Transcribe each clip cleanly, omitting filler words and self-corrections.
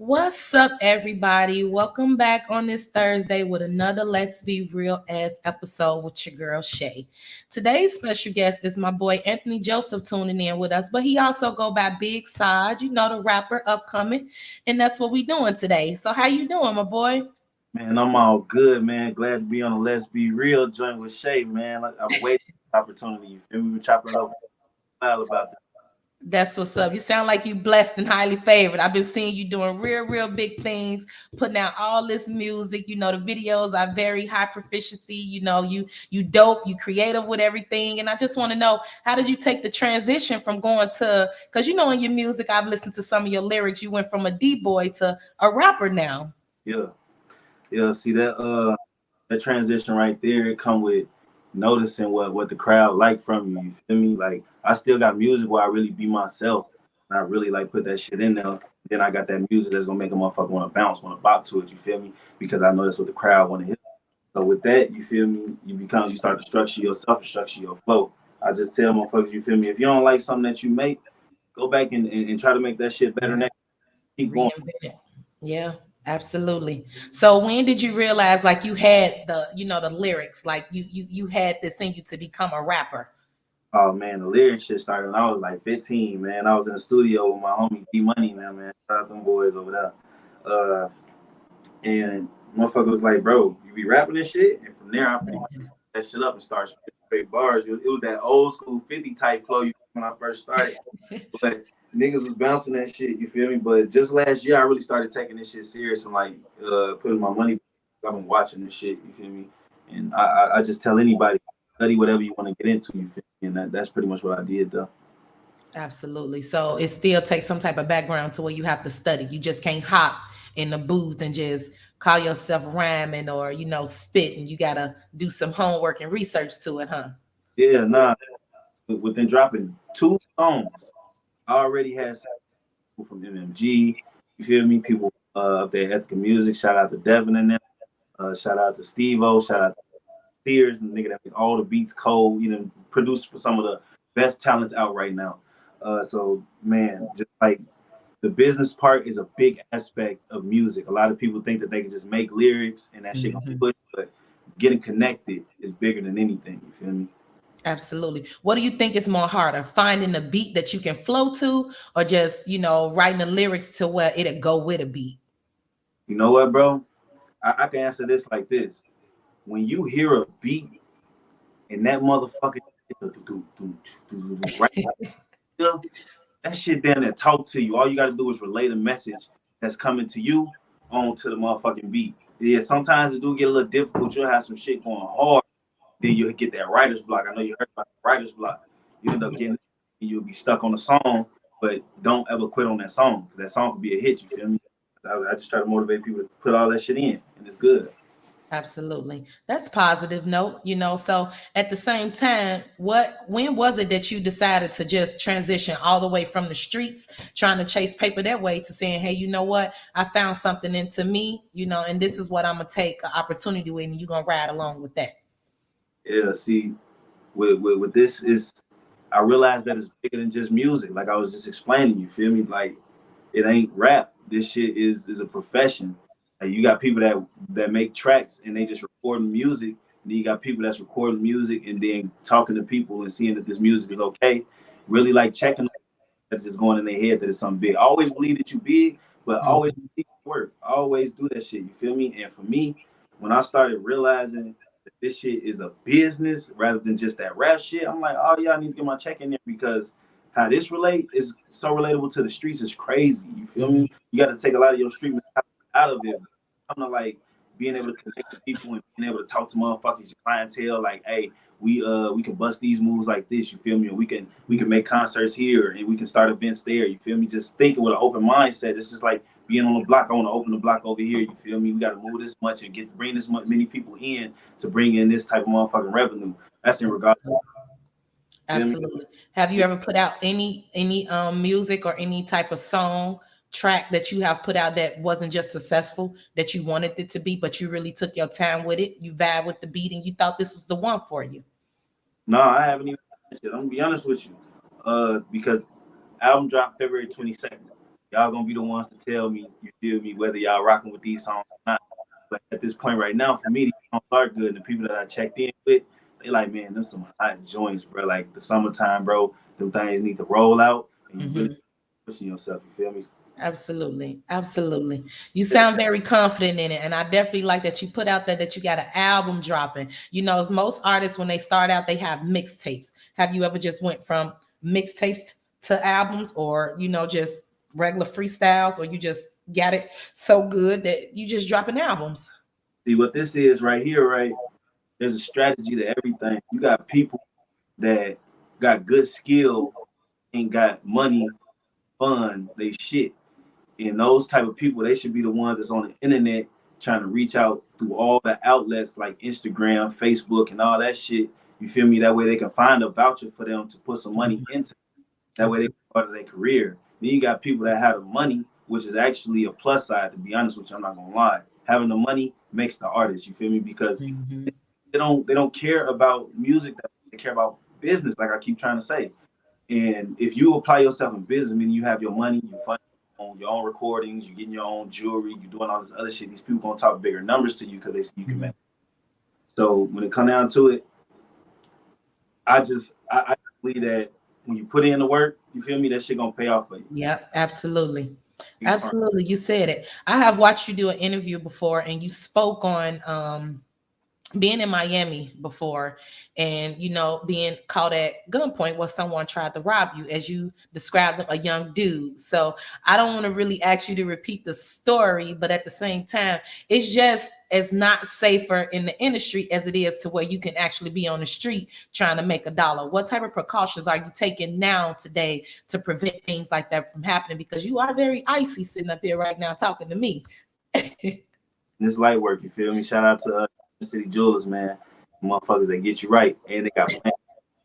What's up, everybody? Welcome back on this Thursday with another Let's Be Real ass episode with your girl Shay. Today's special guest is my boy Anthony Joseph tuning in with us, but he also go by Big Saj, the rapper upcoming, and that's what we doing today. So how you doing, my boy? Man, I'm all good, man. Glad to be on the Let's Be Real joint with Shay, man. I've waited for the opportunity. You feel me? We were chopping it up about that. That's what's up. You sound like you blessed and highly favored. I've been seeing you doing real big things, putting out all this music. The videos are very high proficiency. You dope, you creative with everything. And I just want to know, how did you take the transition from going to, because in your music, I've listened to some of your lyrics. You went from a D-boy to a rapper now. Yeah. See that transition right there, it come with noticing what the crowd like from you. You feel me? Like I still got music where I really be myself. And I really like put that shit in there. Then I got that music that's gonna make a motherfucker want to bounce, want to bop to it. You feel me? Because I know that's what the crowd want to hear. So with that, you feel me? You start to structure yourself, and structure your flow. I just tell motherfuckers, you feel me? If you don't like something that you make, go back and try to make that shit better next. Keep going. Yeah. Absolutely. So when did you realize like you had the lyrics, like you had this in you to become a rapper? Oh man, the lyrics shit started when I was like 15, man. I was in the studio with my homie D Money, man. Shout out them boys over there. And motherfucker was like, bro, you be rapping this shit? And from there I pretty much that shit up and started spitting straight bars. It was that old school 50 type flow when I first started. But niggas was bouncing that shit, you feel me? But just last year, I really started taking this shit serious and like putting my money. I've been watching this shit, you feel me? And I just tell anybody, study whatever you want to get into, you feel me? And that's pretty much what I did, though. Absolutely. So it still takes some type of background to where you have to study. You just can't hop in the booth and just call yourself rhyming or spit, and you gotta do some homework and research to it, huh? Yeah, nah. Within dropping 2 songs, I already had people from MMG. You feel me? People up there at Ethical Music. Shout out to Devin and them. Shout out to Steve-O. Shout out to Sears and nigga that make all the beats cold. Produced for some of the best talents out right now. So man, just like the business part is a big aspect of music. A lot of people think that they can just make lyrics and that shit gonna push, but getting connected is bigger than anything. You feel me? Absolutely. What do you think is more harder, finding a beat that you can flow to, or just writing the lyrics to where it'll go with a beat? You know what, bro? I can answer this like this. When you hear a beat and that motherfucker right there, that shit down there talk to you. All you gotta do is relay a message that's coming to you onto the motherfucking beat. Yeah, sometimes it do get a little difficult. You'll have some shit going hard. Then you'll get that writer's block. I know you heard about the writer's block. You end up getting, you'll be stuck on the song, but don't ever quit on that song. That song could be a hit, you feel me? I just try to motivate people to put all that shit in, and it's good. Absolutely. That's positive note. So at the same time, when was it that you decided to just transition all the way from the streets, trying to chase paper that way, to saying, hey, you know what? I found something into me, and this is what I'm going to take an opportunity with, and you're going to ride along with that. Yeah, see, with this is, I realized that it's bigger than just music. Like I was just explaining, you feel me? Like it ain't rap. This shit is a profession. Like, you got people that make tracks and they just recording music. And then you got people that's recording music and then talking to people and seeing that this music is okay. Really like checking that, just going in their head that it's something big. I always believe that you big, but always work. Always do that shit. You feel me? And for me, when I started realizing that this shit is a business rather than just that rap shit, I'm like, oh yeah, I need to get my check in there, because how this relate is so relatable to the streets is crazy. You feel me? You got to take a lot of your street out of it. I'm not like being able to connect with people and being able to talk to motherfuckers, your clientele, like, hey, we can bust these moves like this, you feel me? And we can make concerts here and we can start events there, you feel me? Just thinking with an open mindset. It's just like being on the block. I want to open the block over here, you feel me? We got to move this much and bring this many people in to bring in this type of motherfucking revenue. That's in regard to. Absolutely. Have you ever put out any music or any type of song track that you have put out that wasn't just successful that you wanted it to be, but you really took your time with it? You vibe with the beat and you thought this was the one for you? No, I haven't even. I'm gonna be honest with you, because album dropped February 22nd. Y'all gonna be the ones to tell me, you feel me, whether y'all rocking with these songs or not. But at this point right now, for me, these songs are good, and the people that I checked in with, they like, man, them some hot joints, bro. Like the summertime, bro. Them things need to roll out, and you really pushing yourself. You feel me? Absolutely. Absolutely. You sound very confident in it. And I definitely like that you put out there that you got an album dropping. You know, most artists, when they start out, they have mixtapes. Have you ever just went from mixtapes to albums, or, you know, just regular freestyles, or you just got it so good that you just dropping albums? See what this is right here, right? There's a strategy to everything. You got people that got good skill and got money, fun, they shit. And those type of people, they should be the ones that's on the internet trying to reach out through all the outlets like Instagram, Facebook, and all that shit. You feel me? That way they can find a voucher for them to put some money into. That way they can start their career. Then you got people that have the money, which is actually a plus side, to be honest with you. I'm not gonna lie. Having the money makes the artist, you feel me? Because they don't care about music, they care about business, like I keep trying to say. And if you apply yourself in business, meaning you have your money, you fund your own recordings, you getting your own jewelry, you doing all this other shit, these people gonna talk bigger numbers to you because they see you can make. So when it come down to it, I believe that when you put in the work, you feel me, that shit gonna pay off for you. Yeah, absolutely. Absolutely. You said it. I have watched you do an interview before, and you spoke on being in Miami before, and, you know, being caught at gunpoint where someone tried to rob you, as you described them, a young dude. So I don't want to really ask you to repeat the story, but at the same time, it's just as not safer in the industry as it is to where you can actually be on the street trying to make a dollar. What type of precautions are you taking now today to prevent things like that from happening? Because you are very icy sitting up here right now talking to me. This light work, you feel me? Shout out to City Jewelers, man. Motherfuckers that get you right, and they got plans.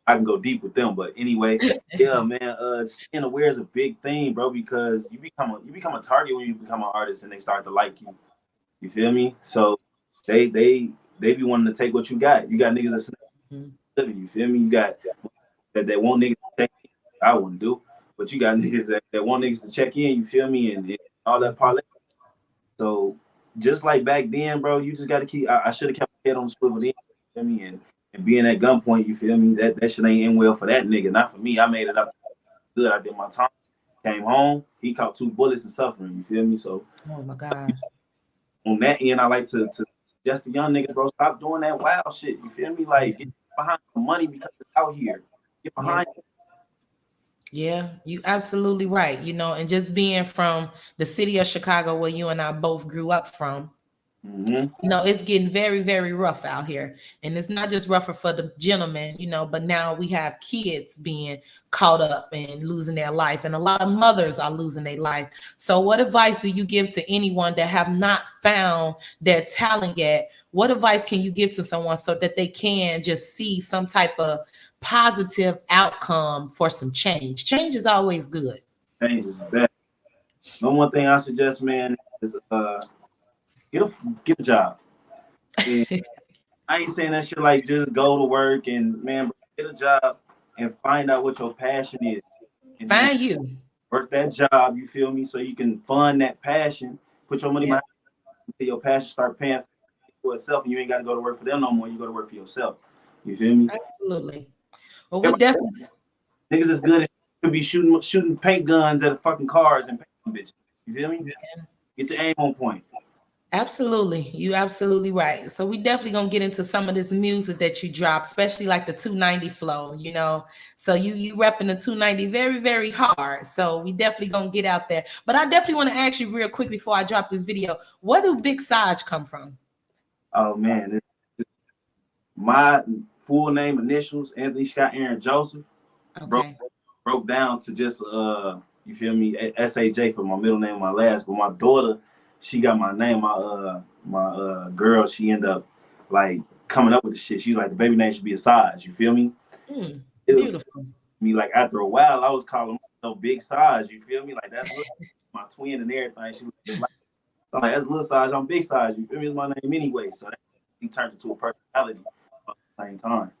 I can go deep with them, but anyway, yeah, man. Staying aware is a big thing, bro, because you become a target when you become an artist, and they start to like you. You feel me? So they be wanting to take what you got. You got niggas that's living. You feel me? You got that want niggas to check in. I wouldn't do, but you got niggas that want niggas to check in. You feel me? And all that parlay. So just like back then, bro, you just got to keep. I should have kept my head on the swivel then. You feel me? And being at gunpoint, you feel me? That shit ain't end well for that nigga. Not for me. I made it up good. I did my time. Came home. He caught 2 bullets and suffering. You feel me? So, oh my God. On that end, I like to just the young niggas, bro. Stop doing that wild shit. You feel me? Like, get behind the money because it's out here. Get behind it. Yeah, you absolutely right. You know, and just being from the city of Chicago, where you and I both grew up from, you know, it's getting very, very rough out here. And it's not just rougher for the gentlemen, you know, but now we have kids being caught up and losing their life. And a lot of mothers are losing their life. So what advice do you give to anyone that have not found their talent yet? What advice can you give to someone so that they can just see some type of positive outcome for some change? Change is always good. Change is bad. No one thing I suggest, man, is get a job. And I ain't saying that shit like just go to work and, man, get a job and find out what your passion is. And find you. Work that job, you feel me? So you can fund that passion, put your money behind until your passion start paying for itself, and you ain't got to go to work for them no more. You go to work for yourself. You feel me? Absolutely. Well, we definitely niggas is good. Could be shooting paint guns at fucking cars and painting bitches. You feel me? Yeah. Get your aim on point. Absolutely. You absolutely right. So we definitely gonna get into some of this music that you drop, especially like the 290 flow, you know. So you repping the 290 very, very hard. So we definitely gonna get out there. But I definitely want to ask you real quick before I drop this video, where do Big Saj come from? Oh man, my full name, initials, Anthony Scott Aaron Joseph. Okay. Broke down to just you feel me, SAJ for my middle name and my last. But my daughter, she got my name. My girl, she ended up like coming up with the shit. She's like, the baby name should be a Saj. You feel me? It was beautiful. Me like after a while, I was calling myself Big Saj. You feel me? Like that's what my twin and everything. She was just like, so I'm like, that's Little Size, I'm Big Size. You feel me? It's my name anyway. So that he turned into a personality at the same time.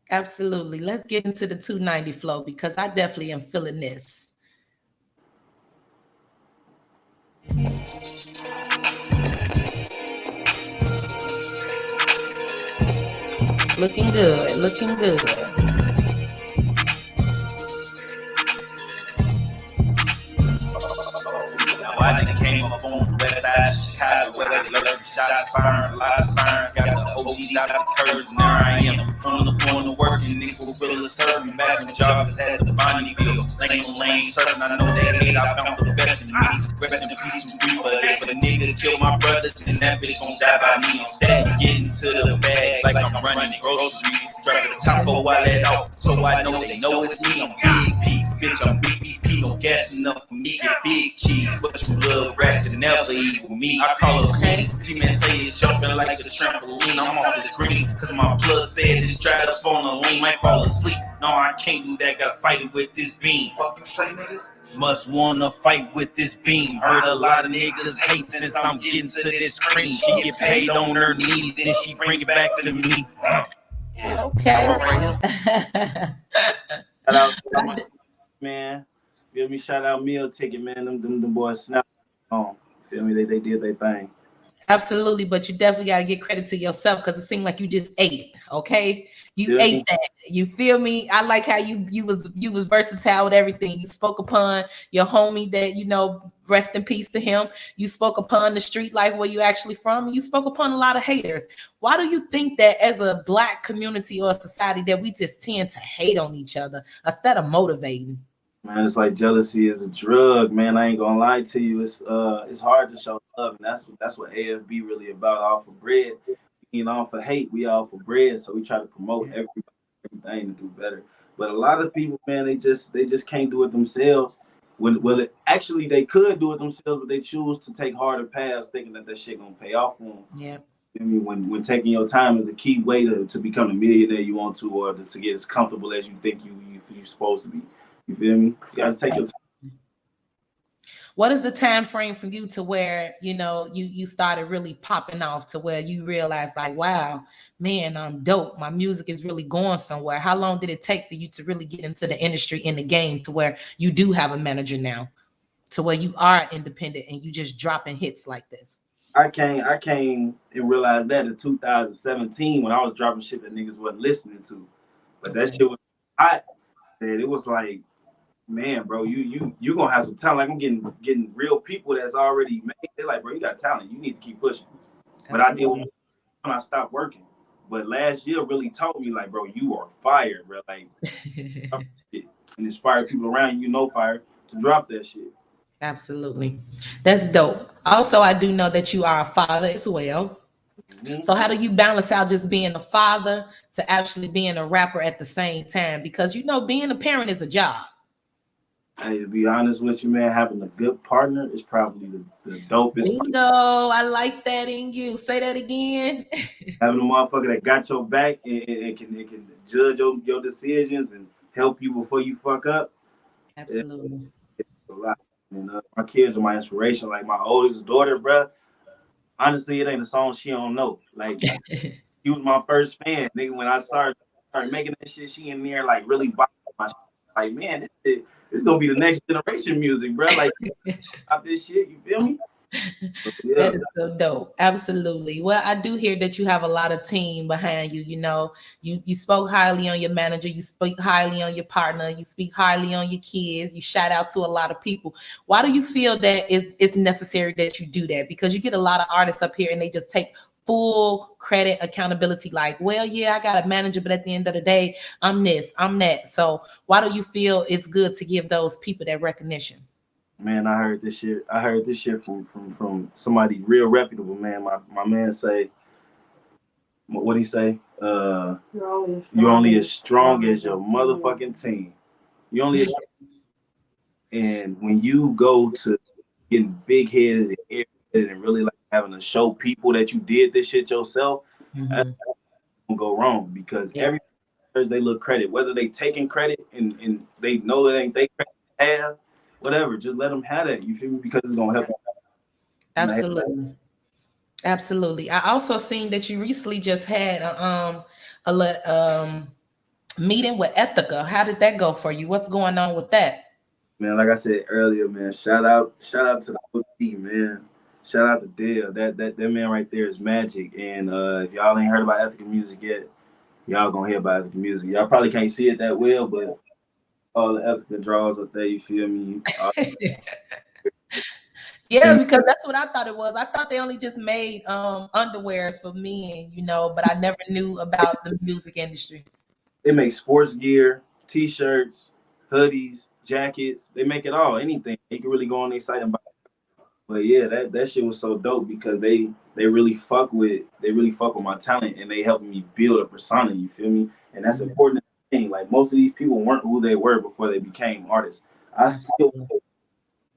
Absolutely. Let's get into the 290 flow because I definitely am feeling this. Looking good, looking good. I done came up on the west side of Chicago where they lurk, shots firing, a lot of siren. Got the OGs out the curves, and there I am on the corner working. Niggas will really serve me. Imagine joggers had the Bonnie Bill. Lane lane certain, I know they hate. I found the best in me. Rest in peace to Reaper. If a nigga kill my brother, then that bitch gon' die by me. I'm steady getting to the bag like I'm running groceries. Drop the top for while let out, so I know they know it's me. I'm Big P, bitch, I'm BBP. No gas enough for me. Get big cheese, but you love rats and never eat with me. I call her sweetie. G-Man say it's jumping like a trampoline. I'm off the screen, cause my blood said it's dried up on the lane. Might fall asleep. No, I can't do that. Gotta fight it with this beam. Fuck you say, nigga? Must wanna fight with this beam. Heard a lot of niggas hate since I'm getting to this cream. She get paid on her knees, then she bring it back to me. Okay. Shout out to my man. Feel me? Shout out Meal Ticket, man. Them boys snap on. Feel me? They did their thing. Absolutely, but you definitely got to get credit to yourself because it seemed like you just ate. Okay, you ate that. You feel me? I like how you was versatile with everything. You spoke upon your homie that rest in peace to him. You spoke upon the street life where you actually from. You spoke upon a lot of haters. Why do you think that as a Black community or a society that we just tend to hate on each other instead of motivating? Man, it's like jealousy is a drug, man. I ain't gonna lie to you. It's hard to show love, and that's what AFB really about. All for bread, all for hate. We all for bread, so we try to promote everything to do better. But a lot of people, man, they just can't do it themselves. Actually they could do it themselves, but they choose to take harder paths, thinking that shit gonna pay off for them. Yeah. I mean, when taking your time is the key way to become a millionaire you want to, or to get as comfortable as you think you're supposed to be. You feel me? You gotta take your time. What is the time frame for you to where you started really popping off to where you realized like, wow, man, I'm dope. My music is really going somewhere. How long did it take for you to really get into the industry, in the game, to where you do have a manager now, to where you are independent and you just dropping hits like this? I came and realized that in 2017 when I was dropping shit that niggas wasn't listening to, but that shit was hot. And it was like, man, bro, you gonna have some talent. Like I'm getting real people that's already made. They're like, bro, you got talent. You need to keep pushing. But I did when I stopped working. But last year really told me, like, bro, you are fired, bro. Like, and inspire people around you, fire to drop that shit. Absolutely, that's dope. Also, I do know that you are a father as well. Mm-hmm. So how do you balance out just being a father to actually being a rapper at the same time? Because being a parent is a job. Hey, to be honest with you, man, having a good partner is probably the dopest. Bingo, I like that in you. Say that again. Having a motherfucker that got your back and can judge your decisions and help you before you fuck up. Absolutely. It's a lot. And my kids are my inspiration. Like my oldest daughter, bro. Honestly, it ain't a song she don't know. Like, she was my first fan, nigga. When I started making that shit, she in there like really bopping my shit. Like, man, this gonna be the next generation music, bro. Like, about this shit, you feel me? Yeah. That is so dope. Absolutely. Well, I do hear that you have a lot of team behind you. You spoke highly on your manager. You speak highly on your partner. You speak highly on your kids. You shout out to a lot of people. Why do you feel that it's necessary that you do that? Because you get a lot of artists up here and they just take full credit, accountability. Like, well, yeah, I got a manager, but at the end of the day, I'm this, I'm that. So why do you feel it's good to give those people that recognition? Man, I heard this shit from somebody real reputable, man. My man say, what'd he say? You're only as strong as your motherfucking team. You only as and when you go to getting big headed and really like having to show people that you did this shit yourself, that's gonna go wrong because every they look credit, whether they taking credit and they know it ain't they credit have. whatever. Just let them have that. You feel me? Because it's gonna help them. Absolutely. Absolutely. I also seen that you recently just had a meeting with Ethica. How did that go for you? What's going on with that? Man, like I said earlier, man, shout out to the OG, man. Shout out to Dale. That man right there is magic. And if y'all ain't heard about Ethica music yet, y'all gonna hear about Ethica music. Y'all probably can't see it that well, but all the Ethica draws up there, you feel me? Yeah, because that's what I thought it was. I thought they only just made underwears for men, but I never knew about the music industry. They make sports gear, t-shirts, hoodies, jackets. They make it all, anything. You can really go on their site and buy it. But yeah, that shit was so dope because they really fuck with my talent and they helping me build a persona, you feel me? And that's important thing. Like most of these people weren't who they were before they became artists. I still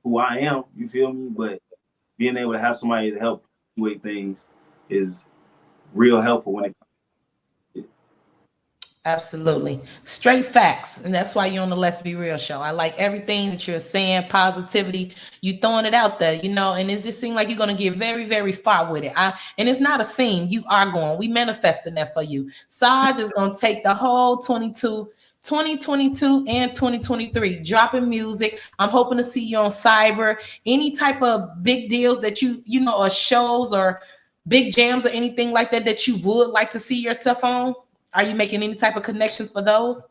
who I am, you feel me? But being able to have somebody to help with things is real helpful when it comes. Absolutely. Straight facts. And that's why you're on the Let's Be Real show. I like everything that you're saying, positivity, you throwing it out there, and it just seems like you're going to get very, very far with it. And it's not a scene. You are going. We manifesting that for you. Saj is going to take the whole 2022 and 2023 dropping music. I'm hoping to see you on Cyber. Any type of big deals that or shows or big jams or anything like that you would like to see yourself on? Are you making any type of connections for those?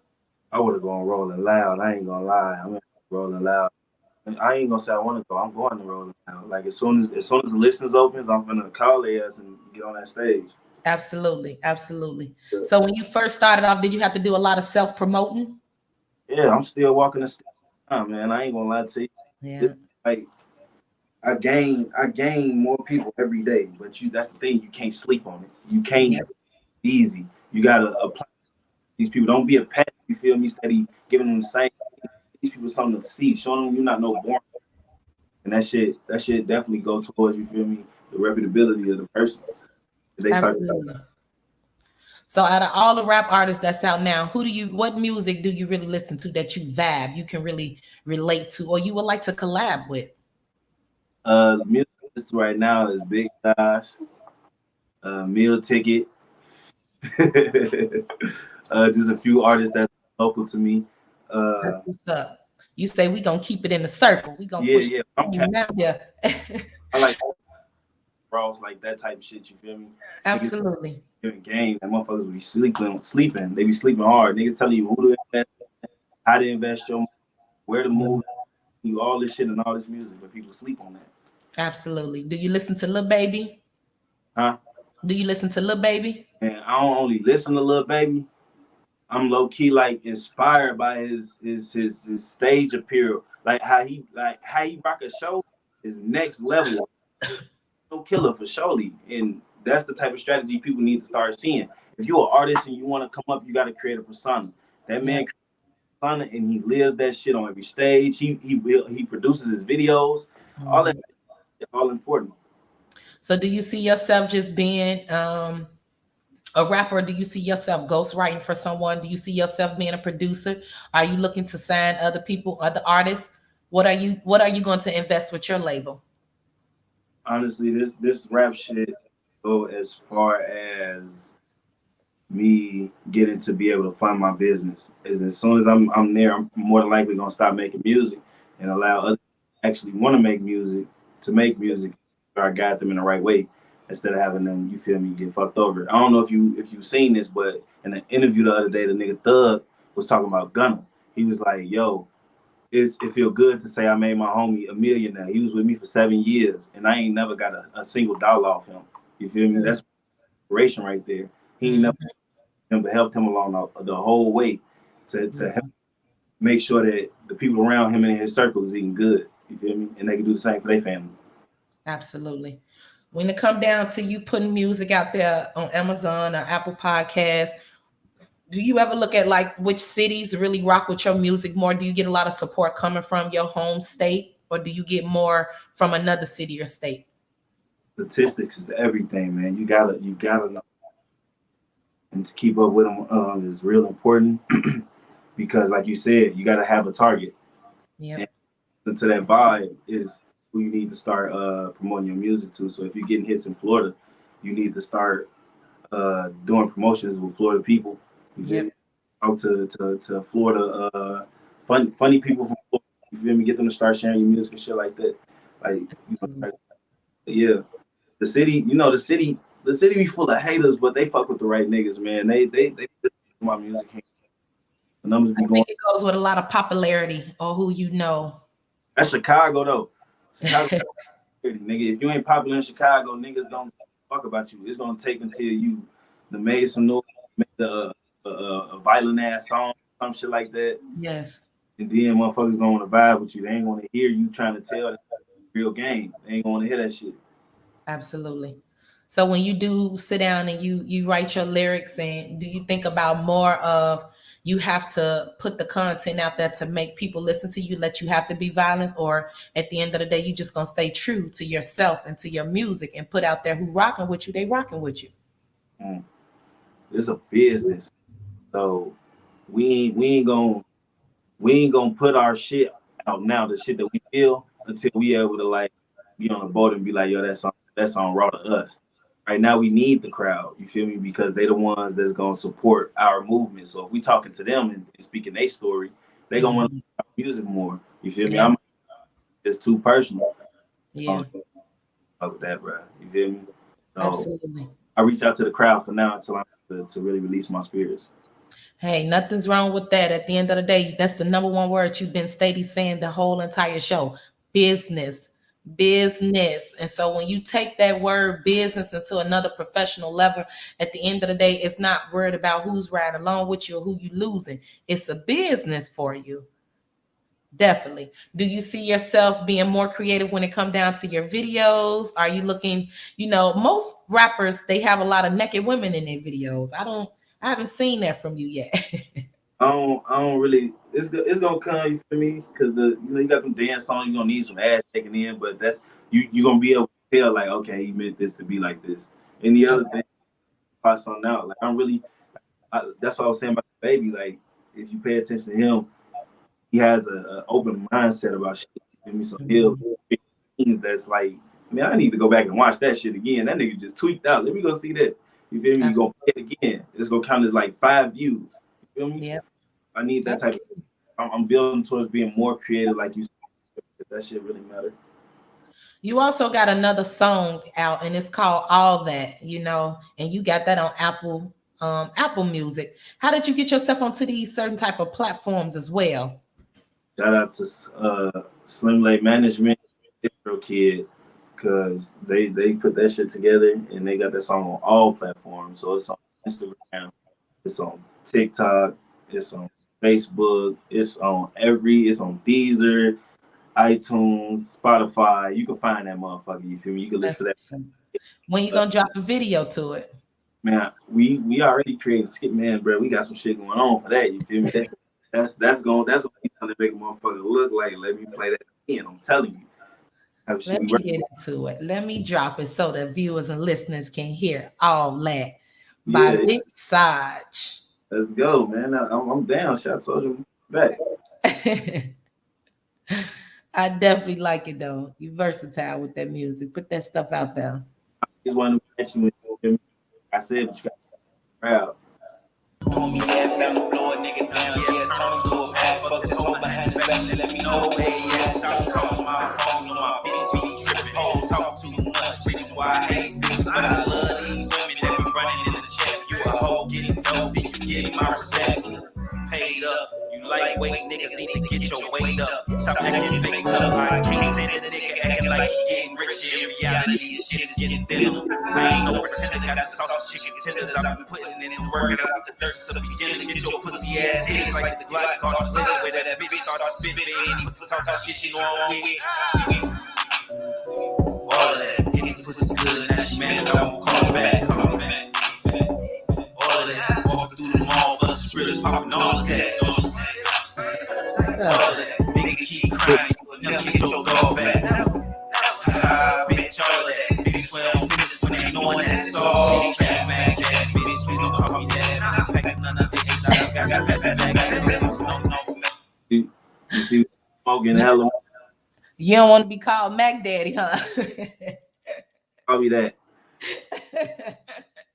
I would have gone Rolling Loud. I ain't gonna lie. I'm Rolling Loud. I ain't gonna say I want to go. I'm going to Rolling Loud. Like as soon as the listings opens, I'm gonna call their ass and get on that stage. Absolutely, absolutely. Yeah. So when you first started off, did you have to do a lot of self-promoting? Yeah, I'm still walking the stage, man. I ain't gonna lie to you. Yeah. Like I gain more people every day, but that's the thing. You can't sleep on it. You can't easy. You gotta apply. These people don't be a pet. You feel me? Steady giving them the same. These people something to see, showing them you're not no born. And that shit definitely go towards, you feel me, the reputability of the person. Absolutely. So out of all the rap artists that's out now, what music do you really listen to that you vibe, you can really relate to, or you would like to collab with? Music right now is Big Josh, Meal Ticket. Just a few artists that's local to me. That's what's up. You say we gonna keep it in the circle. We gonna push it out there. I like Ross, like that type of shit. You feel me? Absolutely. Game and motherfuckers will be sleeping. They be sleeping hard. Niggas telling you who to invest, how to invest your money, where to move, you all this shit and all this music, but people sleep on that. Absolutely. Do you listen to Lil Baby? Huh? Do you listen to Lil Baby? And I don't only listen to Lil Baby. I'm low key like inspired by his stage appeal, like how he rock a show is next level. No killer for surely, and that's the type of strategy people need to start seeing. If you're an artist and you want to come up, you got to create a persona. That man creates a persona and he lives that shit on every stage. He produces his videos. All that, all important. So, do you see yourself just being a rapper? Do you see yourself ghostwriting for someone? Do you see yourself being a producer? Are you looking to sign other people, other artists? What are you going to invest with your label? Honestly, this rap shit go as far as me getting to be able to fund my business. As soon as I'm there, I'm more than likely gonna stop making music and allow others to actually want to make music so I guide them in the right way instead of having them, you feel me, get fucked over. I don't know if you've seen this, but in an interview the other day, the nigga Thug was talking about Gunna. He was like, yo, it feel good to say I made my homie a millionaire. He was with me for 7 years and I ain't never got a single dollar off him. You feel me? That's inspiration right there. He ain't never helped him along the whole way to help make sure that the people around him and in his circle is eating good. You feel me? And they can do the same for their family. Absolutely. When it come down to you putting music out there on Amazon or Apple Podcasts, do you ever look at like which cities really rock with your music more? Do you get a lot of support coming from your home state, or do you get more from another city or state? Statistics is everything, man. You gotta know, and to keep up with them is real important because, like you said, you gotta have a target. Yeah. to that vibe is who you need to start promoting your music to. So if you're getting hits in Florida, you need to start doing promotions with Florida people. You feel me? Out to Florida, funny people from Florida. You feel me? Get them to start sharing your music and shit like that. Like, you know, yeah, the city, you know, the city be full of haters, but they fuck with the right niggas, man. They listen to my music. The numbers be I going. think it goes with a lot of popularity or who you know. That's Chicago though. Chicago, nigga. If you ain't popular in Chicago, niggas don't fuck about you. It's gonna take until you made some noise, made a violent ass song, some shit like that. Yes. And then motherfuckers gonna want to vibe with you. They ain't gonna hear you trying to tell the real game. They ain't gonna hear that shit. Absolutely. So when you do sit down and you write your lyrics, and do you think about more of you have to put the content out there to make people listen to you, let you have to be violent, or at the end of the day, you just gonna stay true to yourself and to your music and put out there who rocking with you, they rocking with you. It's a business. So we ain't gonna put our shit out now, the shit that we feel, until we able to like be on the boat and be like, yo, that song raw to us. Right now we need the crowd, you feel me? Because they the ones that's gonna support our movement. So if we talking to them and speaking their story, they gonna want to talk music more. You feel me? Yeah. It's too personal. Yeah. Fuck with that, bro. You feel me? So Absolutely. I reach out to the crowd for now until I'm to really release my spirits. Hey, nothing's wrong with that. At the end of the day, that's the number one word you've been steady saying the whole entire show. Business. And so when you take that word business into another professional level, at the end of the day, it's not worried about who's riding along with you or who you losing. It's a business for you. Definitely. Do you see yourself being more creative when it comes down to your videos? Are you looking, you know, most rappers, they have a lot of naked women in their videos. I haven't seen that from you yet. I don't really. It's gonna come. You feel me? Because you got them dance songs. You're gonna need some ass shaking in, but that's you gonna be able to tell like, okay, he meant this to be like this. And the other thing, pass on out. Like that's what I was saying about the baby. Like if you pay attention to him, he has an open mindset about shit. Give me some things that's like, man, I need to go back and watch that shit again. That nigga just tweaked out. Let me go see that. You feel me? You gonna play it again. It's gonna count as like 5 views. You feel me? Yeah. I need that type of. I'm building towards being more creative, like you said. That shit really matter. You also got another song out, and it's called All That, you know, and you got that on Apple Music. How did you get yourself onto these certain type of platforms as well? Shout out to Slim Lake Management, Intro Kid, because they put that shit together and they got that song on all platforms. So it's on Instagram, it's on TikTok, it's on Facebook, it's on Deezer, iTunes, Spotify. You can find that motherfucker. You feel me? You can listen to that. When you gonna drop a video to it? Man, we already created Skip Man, bro. We got some shit going on for that. You feel me? That's gonna make a motherfucker look like. Let me play that again. I'm telling you. Let me get into it. Let me drop it so the viewers and listeners can hear All That by Big Saj. Let's go, man. I'm down. Shout out to you back. I definitely like it though. You versatile with that music. Put that stuff out there. I just wanted to mention when I said you got to be proud. Homie, yeah, found the blow a nigga down, yeah, turn him to a bad fucker, hold behind his back, let me know where he at, stop calling my phone, my bitch be tripping, hoes talk too much, reason why I hate bitches, but I love these women that be running in the check, you a hoe getting dope, and you getting my respect, paid up, you lightweight niggas need to get your weight up, stop acting big tough, I can't stand a nigga acting like he getting rich, in reality, this shit is getting thinner, I ain't no pretender, got the sauce chicken tenders, I've been putting in the work, and out the nurses to the beginning, get your pussy ass hit like the Glock on the place where that bitch started spitting, and he pussy talking shit you know I'm with. All of that, any pussy good, now she mad, I won't call back. All of that, walking through the mall, but scripts popping all that. All of that, nigga keep crying, you never get your dog back. Ha, bitch, all of that, niggas swear on business when they knowing that it's all fat, man, that bitch, please don't call me that. I'm packing none of this, I got that back. You see, smoking hella. You don't want to be called Mac Daddy, huh? Probably that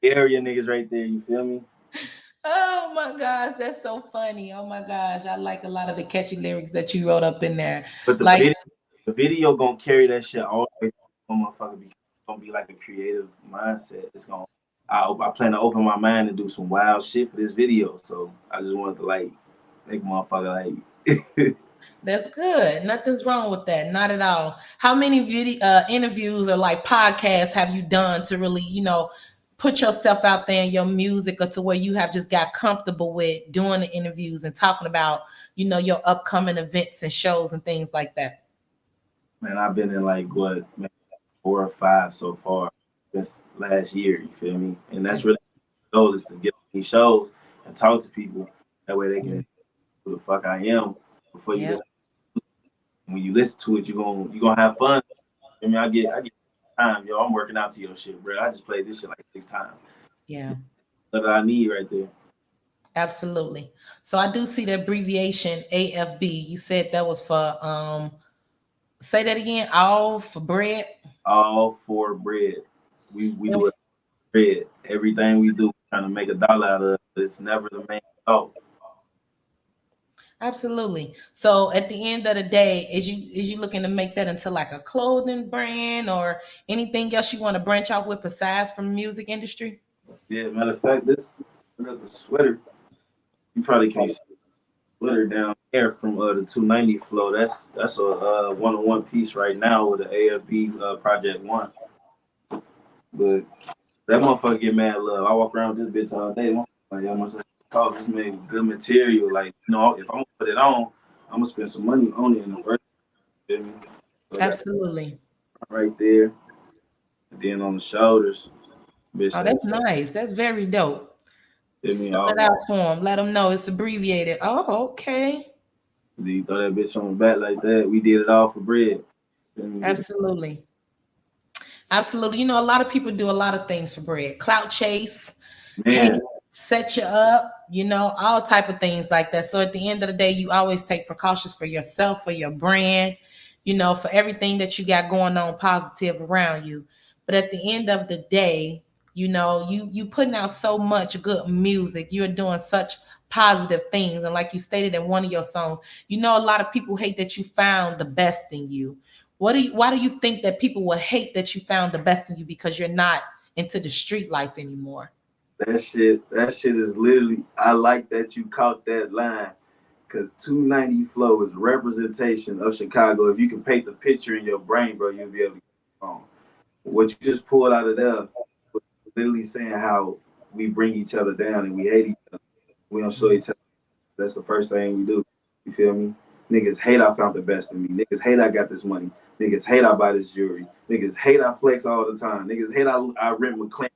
area niggas right there. You feel me? Oh my gosh, that's so funny. Oh my gosh, I like a lot of the catchy lyrics that you wrote up in there. But Like, the video gonna carry that shit all the way. Motherfucker, be gonna be like a creative mindset. It's gonna. I plan to open my mind and do some wild shit for this video. So I just wanted to like make motherfucker like. that's good. Nothing's wrong with that. Not at all. How many video interviews or like podcasts have you done to really, put yourself out there in your music, or to where you have just got comfortable with doing the interviews and talking about, your upcoming events and shows and things like that? Man, I've been in like what, man, 4 or 5 so far this last year. You feel me? And that's really the goal, is to get on these shows and talk to people. That way they can know who the fuck I am before you Yeah. listen. When you listen to it, you gonna have fun. I mean, I get time, yo. I'm working out to your shit, bro. I just played this shit like 6 times. Yeah. That's what I need right there. Absolutely. So I do see the abbreviation AFB. You said that was for say that again, all for bread. All for bread. We Yeah. do it for bread. Everything we do, trying to make $1 out of it. It's never the main goal. Absolutely. So at the end of the day, is you looking to make that into like a clothing brand or anything else you want to branch out with besides from the music industry? Yeah, matter of fact, this another sweater. You probably can't see the sweater down there from the 290 flow. That's a one-on-one piece right now with the AFB Project One. But that motherfucker get mad love. I walk around with this bitch all day. Like, how much cost? This made good material. Like, if I'm gonna put it on, I'm gonna spend some money on it in the first. You feel me? So Absolutely. right there, and then on the shoulders, bitch. Oh, that's nice. That's very dope. Feel me? Spell it out for them. Let them know it's abbreviated. Oh, okay. You throw that bitch on the back like that. We did it all for bread. Absolutely. Absolutely. A lot of people do a lot of things for bread. Clout chase, Man, hate, set you up, all type of things like that. So at the end of the day, you always take precautions for yourself, for your brand, for everything that you got going on positive around you. But at the end of the day, you putting out so much good music. You're doing such positive things. And like you stated in one of your songs, a lot of people hate that you found the best in you. Why do you think that people will hate that you found the best in you? Because you're not into the street life anymore. that shit is literally. I like that you caught that line, because 290 flow is representation of Chicago. If you can paint the picture in your brain, bro, you'll be able to get on. What you just pulled out of there was literally saying how we bring each other down and we hate each other. We don't show each other. That's the first thing we do. You feel me? Niggas hate I found the best in me. Niggas hate I got this money. Niggas hate I buy this jewelry. Niggas hate I flex all the time. Niggas hate I rent McLaren,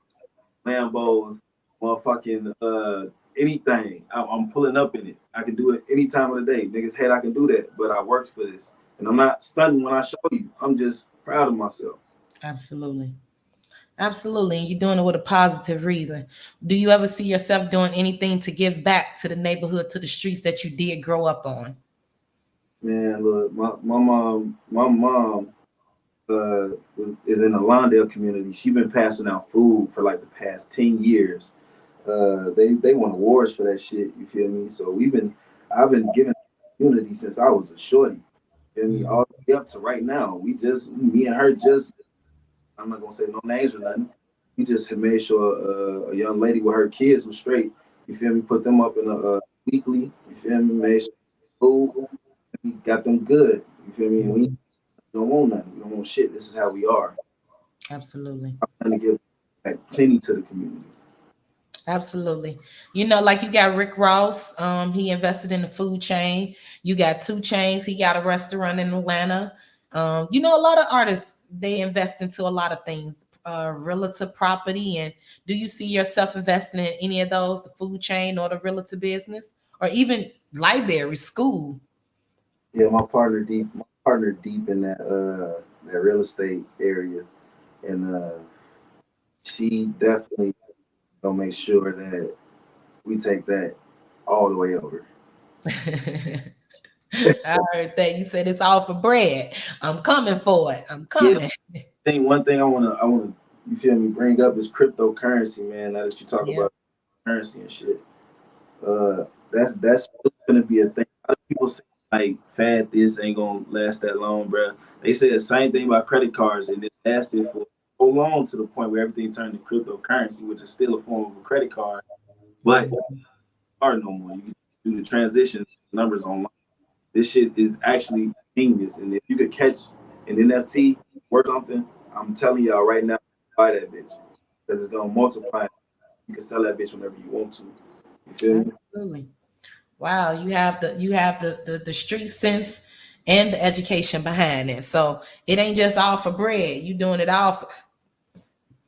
Lambos, motherfucking anything. I'm pulling up in it. I can do it any time of the day. Niggas hate I can do that, but I worked for this. And I'm not stunting when I show you. I'm just proud of myself. Absolutely. Absolutely. And you're doing it with a positive reason. Do you ever see yourself doing anything to give back to the neighborhood, to the streets that you did grow up on? Man, look, my mom is in the Lawndale community. She been passing out food for like the past 10 years. They won awards for that shit, you feel me? So I've been giving community since I was a shorty. You feel me? All the way up to right now. Me and her just, I'm not gonna say no names or nothing. We just had made sure a young lady with her kids was straight. You feel me? Put them up in a weekly. You feel me? Made sure food. We got them good. You feel me? We don't want nothing. We don't want shit. This is how we are. Absolutely. I'm trying to give back plenty to the community. Absolutely. Like you got Rick Ross. He invested in the food chain. You got 2 Chainz. He got a restaurant in Atlanta. A lot of artists, they invest into a lot of things, realtor property. And do you see yourself investing in any of those, the food chain or the realtor business, or even library, school? Yeah, my partner deep in that real estate area, and she definitely gonna make sure that we take that all the way over. I heard that you said it's all for bread. I'm coming for it. I'm Yeah, coming. one thing I wanna, you feel me, bring up is cryptocurrency, man. Now that you talk Yeah. about currency and shit, uh, that's gonna be a thing. A lot of people say like fad this ain't gonna last that long, bro. They say the same thing about credit cards, and it lasted for so long to the point where everything turned to cryptocurrency, which is still a form of a credit card, but hard no more. You can do the transition numbers online. This shit is actually genius, and if you could catch an NFT or something, I'm telling y'all right now, buy that bitch because it's gonna multiply. You can sell that bitch whenever you want to. You feel me? Absolutely. Wow, you have the street sense and the education behind it. So it ain't just all for bread. You doing it all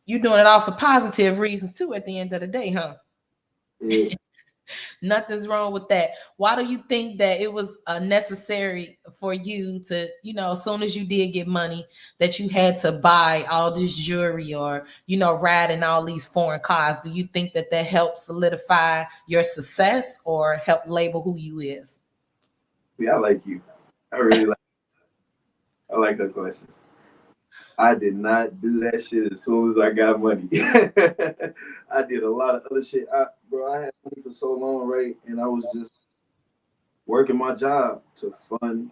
for positive reasons too at the end of the day, huh? Yeah. Nothing's wrong with that. Why do you think that it was necessary for you to, as soon as you did get money, that you had to buy all this jewelry or, ride in all these foreign cars? Do you think that that helped solidify your success or help label who you is? See, I like you. I really like. I like her questions. I did not do that shit as soon as I got money. I did a lot of other shit. Bro, I had money for so long, right? And I was just working my job to fund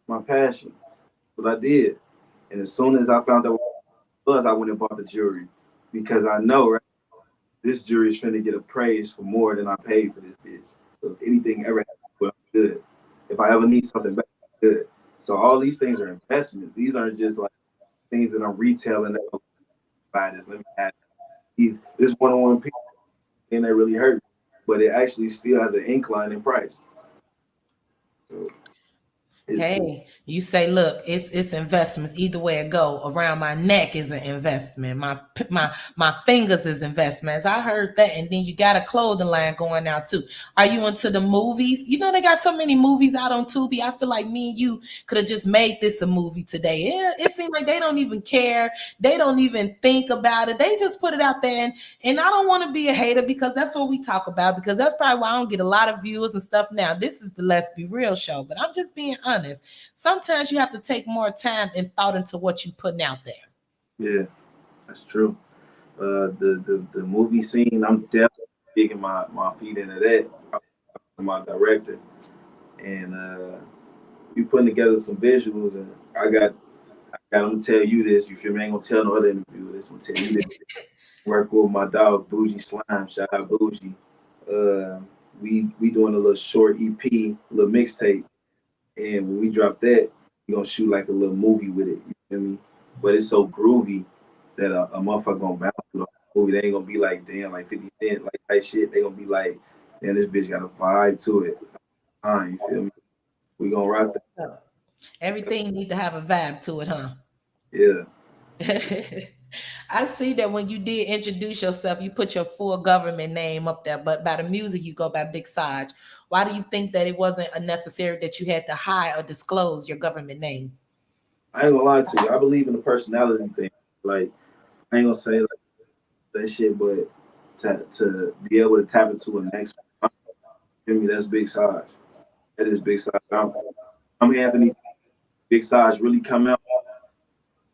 my passion. What I did. And as soon as I found out what it was, I went and bought the jewelry. Because I know, right, this jewelry is finna get appraised for more than I paid for this bitch. So if anything ever happens, well, I'm good. If I ever need something back, I'm good. So all these things are investments. These aren't just like things that I'm retailing that I'll buy this. Let me have these this one-on-one people thing that really hurt. But it actually still has an incline in price. So it's Hey, you say, look, it's investments. Either way it go, around my neck is an investment. My fingers is investments. I heard that, and then you got a clothing line going now too. Are you into the movies? They got so many movies out on Tubi. I feel like me and you could have just made this a movie today. It seems like they don't even care. They don't even think about it. They just put it out there, and I don't want to be a hater because that's what we talk about. Because that's probably why I don't get a lot of viewers and stuff now. This is the Let's Be Real show, but I'm just being honest. Sometimes you have to take more time and thought into what you're putting out there. yeah, that's true. The movie scene, I'm definitely digging my feet into that. My director, and we putting together some visuals, and I got them to tell you this. You feel me? I ain't gonna tell no other interviewer this. I'm gonna tell you this. Work with my dog Bougie Slime. Shout out Bougie. Uh, we doing a little short EP, little mixtape, and when we drop that, we gonna shoot like a little movie with it. You feel me? But it's so groovy that a motherfucker gonna bounce through the whole movie. They ain't gonna be like damn, like 50 Cent, like type shit. They gonna be like, damn, this bitch got a vibe to it. You feel me? We gonna rock that. So, everything need to have a vibe to it, huh? Yeah. I see that when you did introduce yourself, you put your full government name up there, but by the music you go by Big Sarge. Why do you think that it wasn't unnecessary that you had to hide or disclose your government name? I ain't gonna lie to you. I believe in the personality thing. Like I ain't gonna say like that shit, but to be able to tap into a next, feel me, that's Big Sarge. That is Big Sarge. I'm Anthony. Big Sarge really come out,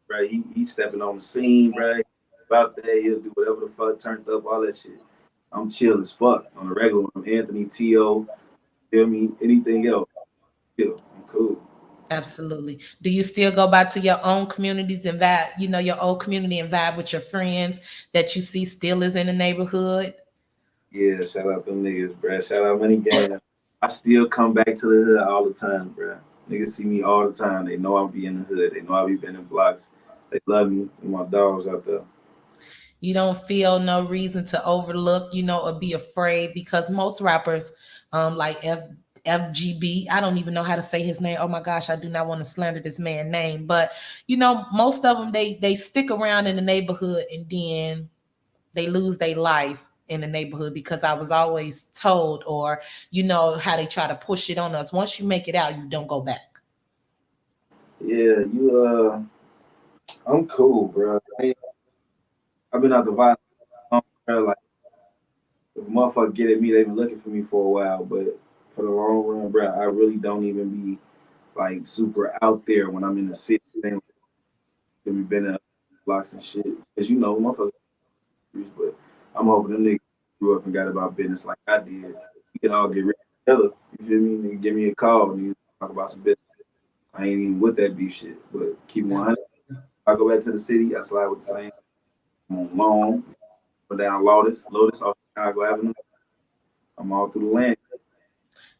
right? He's stepping on the scene, right? About that, he'll do whatever the fuck, turned up, all that shit. I'm chill as fuck on the regular. I'm Anthony T.O. Feel me? Anything else? Chill. I'm cool. Absolutely. Do you still go back to your own communities and vibe, your old community and vibe with your friends that you see still is in the neighborhood? Yeah, shout out them niggas, bruh. Shout out Money Gang. I still come back to the hood all the time, bruh. Niggas see me all the time. They know I'll be in the hood. They know I'll be bending blocks. They love me and my dogs out there. You don't feel no reason to overlook, or be afraid because most rappers, like FGB, I don't even know how to say his name. Oh my gosh, I do not want to slander this man's name, but most of them they stick around in the neighborhood and then they lose their life in the neighborhood because I was always told, or how they try to push it on us. Once you make it out, you don't go back. Yeah, I'm cool, bro. I've been out the violence, bro. Like, if a motherfucker get at me, they been looking for me for a while, but for the long run, bro, I really don't even be like super out there when I'm in the city. Thing like we been in blocks and shit, cause you know, motherfuckers. But I'm hoping them niggas grew up and got about business like I did. We can all get rid together. You feel me? Nigga, give me a call and you talk about some business. I ain't even with that beef shit, but keep 100. I go back to the city, I slide with the same. I'm on Long, go down Lotus off Chicago Avenue. I'm all through the land.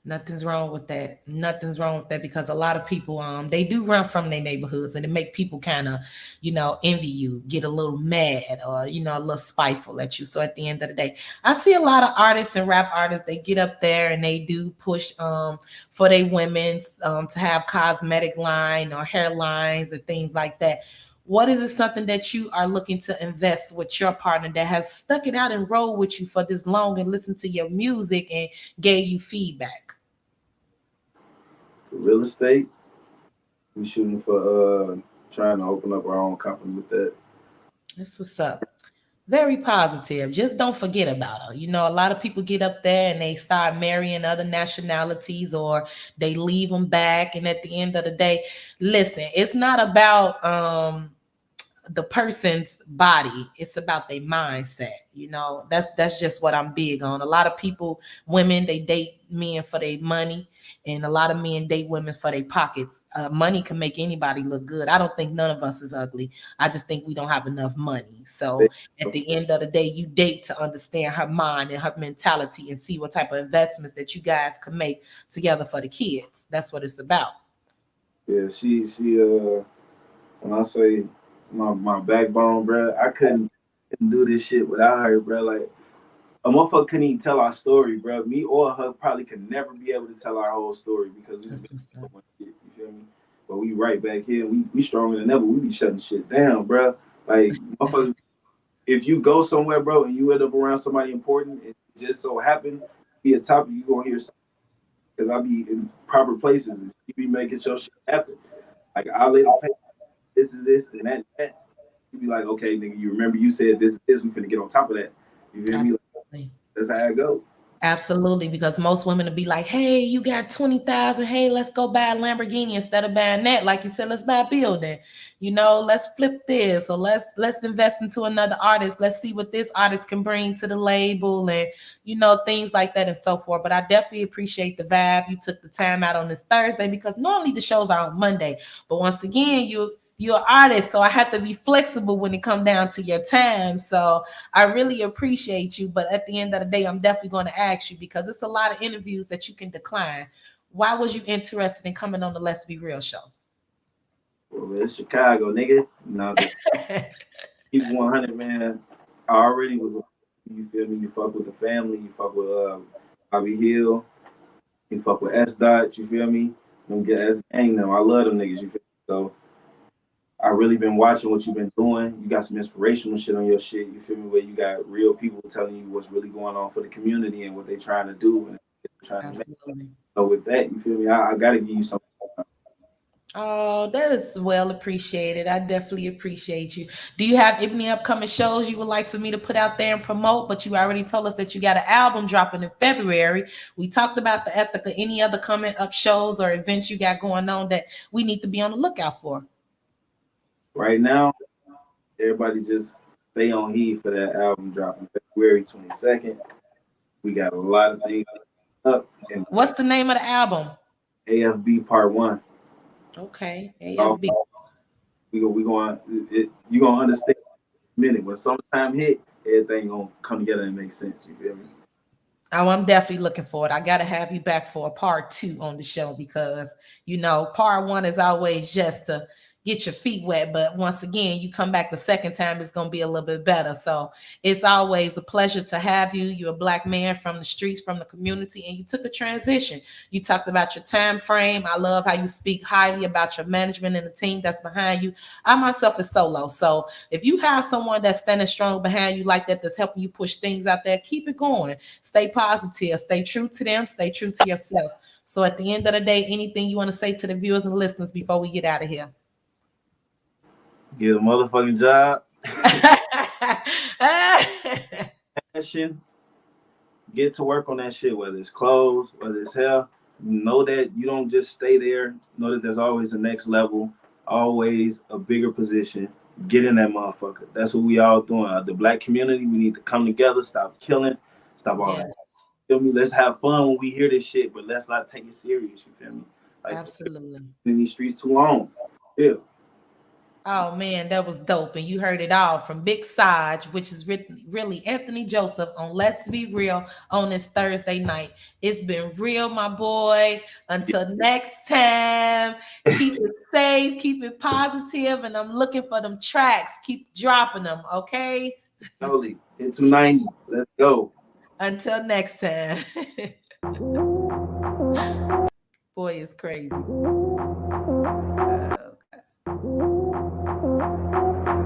Nothing's wrong with that. Nothing's wrong with that because a lot of people they do run from their neighborhoods and it make people kind of, envy you, get a little mad or a little spiteful at you. So at the end of the day, I see a lot of artists and rap artists, they get up there and they do push for their women's to have cosmetic line or hairlines or things like that. What is it something that you are looking to invest with your partner that has stuck it out and rolled with you for this long and listened to your music and gave you feedback? Real estate. We shooting for trying to open up our own company with that. That's what's up. Very positive. Just don't forget about her. A lot of people get up there and they start marrying other nationalities or they leave them back. And at the end of the day, listen, it's not about the person's body, it's about their mindset. That's just what I'm big on. A lot of people, women, they date men for their money, and a lot of men date women for their pockets. Money can make anybody look good. I don't think none of us is ugly. I just think we don't have enough money. So at the end of the day, you date to understand her mind and her mentality and see what type of investments that you guys can make together for the kids. That's what it's about. Yeah, she when I say my backbone, bro, I couldn't do this shit without her, bro. Like a motherfucker couldn't even tell our story, bro. Me or her probably could never be able to tell our whole story because we've been so much shit, you feel me? But we right back here, we stronger than ever. We be shutting shit down, bro. Like motherfuckers, if you go somewhere, bro, and you end up around somebody important, it just so happen be a topic you gonna hear because I be in proper places and she be making sure shit happen. Like I lay the paper, this is this and that. You be like, okay, nigga, you remember you said this is this, we finna get on top of that. You feel me? Like, that's how it go. Absolutely, because most women will be like, hey, you got 20,000. Hey, let's go buy a Lamborghini instead of buying that. Like you said, let's buy a building. Let's flip this, or let's invest into another artist. Let's see what this artist can bring to the label, and things like that and so forth. But I definitely appreciate the vibe. You took the time out on this Thursday because normally the shows are on Monday. But once again, you're an artist, so I have to be flexible when it comes down to your time. So I really appreciate you. But at the end of the day, I'm definitely going to ask you because it's a lot of interviews that you can decline. Why was you interested in coming on the Let's Be Real show? Well, it's Chicago, nigga. No, keep 100, man. I already was. You feel me? You fuck with the family. You fuck with Bobby Hill. You fuck with S Dot. You feel me? Don't get S gang them. I love them niggas. You feel me? So I really been watching what you've been doing. You got some inspirational shit on your shit. You feel me? Where you got real people telling you what's really going on for the community and what they're trying to do and trying to make. So with that, you feel me? I gotta give you something. Oh, that is well appreciated. I definitely appreciate you. Do you have any upcoming shows you would like for me to put out there and promote? But you already told us that you got an album dropping in February. We talked about the Ethica. Any other coming up shows or events you got going on that we need to be on the lookout for? Right now, everybody just stay on heed for that album dropping February 22nd. We got a lot of things up. And what's the name of the album? AFB Part 1. Okay, AFB. We going you gonna understand in a minute. When summertime hit, everything gonna come together and make sense. You feel me? Oh, I'm definitely looking for it. I gotta have you back for a part 2 on the show because part 1 is always just to get your feet wet, but once again, you come back the second time, it's gonna be a little bit better. So it's always a pleasure to have you. You're a Black man from the streets, from the community, and you took a transition. You talked about your time frame. I love how you speak highly about your management and the team that's behind you. I myself is solo, so if you have someone that's standing strong behind you like that, that's helping you push things out there, keep it going. Stay positive, stay true to them, stay true to yourself. So at the end of the day, anything you want to say to the viewers and listeners before we get out of here? Get a motherfucking job. Passion. get to work on that shit, whether it's clothes, whether it's hair. Know that you don't just stay there. Know that there's always a next level, always a bigger position. Get in that motherfucker. That's what we all doing. The black community, we need to come together, stop killing, stop all that. Yes, Feel me? Let's have fun when we hear this shit, but let's not take it serious. You feel me? Like, absolutely. in these streets too long. Yeah. Oh man, that was dope. And you heard it all from Big Saj, which is really Anthony Joseph on Let's Be Real on this Thursday night. It's been real, my boy. Until next time, keep it safe, keep it positive, and I'm looking for them tracks. Keep dropping them, okay? Totally. Into 90. Let's go. Until next time. Boy, it's crazy. Okay.